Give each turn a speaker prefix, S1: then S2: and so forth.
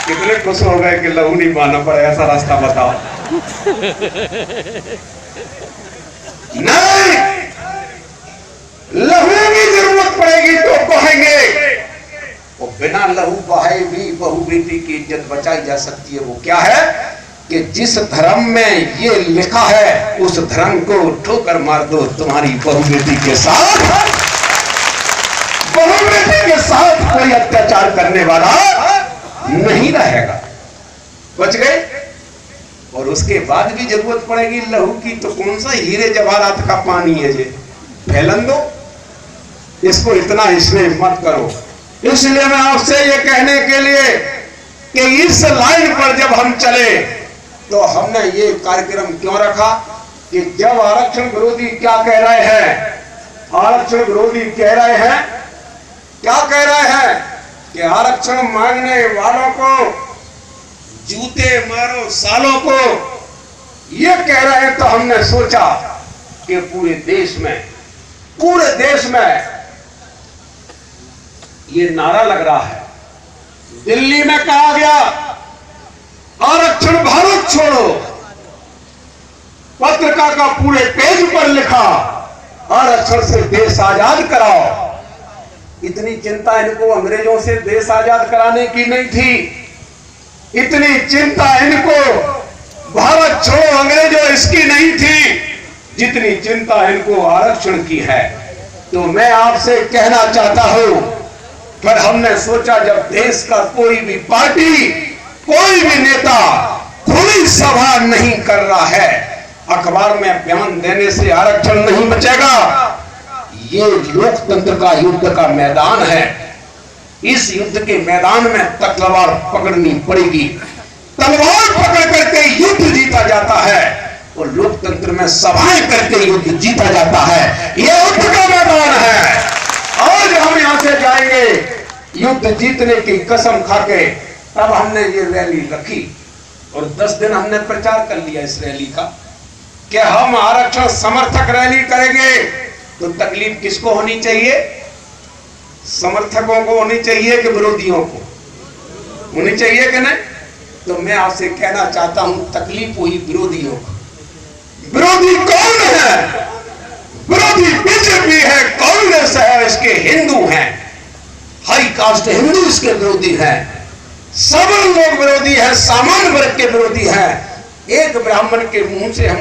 S1: कितने खुश हो गए कि लहू नहीं बहाना पड़ा, ऐसा रास्ता बताओ। नहीं, लहू की जरूरत पड़ेगी तो बहेंगे, और बिना लहू बहाए भी बहू बेटी की इज्जत बचाई जा सकती है। वो क्या है कि जिस धर्म में ये लिखा है उस धर्म को ठोकर मार दो, तुम्हारी बहू बेटी के साथ, बहू बेटी के साथ कोई अत्याचार करने वाला नहीं रहेगा। बच गए। और उसके बाद भी जरूरत पड़ेगी लहू की, तो कौन सा हीरे जवाहरात का पानी है ये, फैलन दो इसको, इतना इसमें मत करो। इसलिए मैं आपसे ये कहने के लिए कि इस लाइन पर जब हम चले तो हमने ये कार्यक्रम क्यों रखा कि जब आरक्षण विरोधी क्या कह रहे हैं, आरक्षण विरोधी कह रहे हैं, क्या कह रहे हैं कि आरक्षण मांगने वालों को जूते मारो सालों को, ये कह रहे हैं। तो हमने सोचा कि पूरे देश में ये नारा लग रहा है। दिल्ली में कहा गया आरक्षण भारत छोड़ो, पत्रिका का पूरे पेज पर लिखा आरक्षण से देश आजाद कराओ। इतनी चिंता इनको अंग्रेजों से देश आजाद कराने की नहीं थी, इतनी चिंता इनको भारत छोड़ो अंग्रेजों इसकी नहीं थी, जितनी चिंता इनको आरक्षण की है। तो मैं आपसे कहना चाहता हूं, पर हमने सोचा जब देश का कोई भी पार्टी, कोई भी नेता खुली सभा नहीं कर रहा है, अखबार में बयान देने से आरक्षण नहीं बचेगा। ये लोकतंत्र का युद्ध का मैदान है, इस युद्ध के मैदान में तलवार पकड़नी पड़ेगी। तलवार पकड़ करके युद्ध जीता जाता है और लोकतंत्र में सभाएं करके युद्ध जीता जाता है। ये युद्ध का मैदान है। आज हम यहां से जाएंगे युद्ध जीतने की कसम खाके, तब हमने ये रैली रखी और 10 दिन हमने प्रचार कर लिया इस रैली का कि हम आरक्षण समर्थक रैली करेंगे। तो तकलीफ किसको होनी चाहिए, समर्थकों को होनी चाहिए कि विरोधियों को होनी चाहिए कि नहीं? तो मैं आपसे कहना चाहता हूं तकलीफ हुई विरोधियों को। विरोधी कौन है? विरोधी बीजेपी है, कांग्रेस है, इसके हिंदू हैं, हाई कास्ट हिंदू इसके विरोधी हैं, सब लोग विरोधी हैं, सामान्य वर्ग के विरोधी हैं। एक ब्राह्मण के मुंह से हम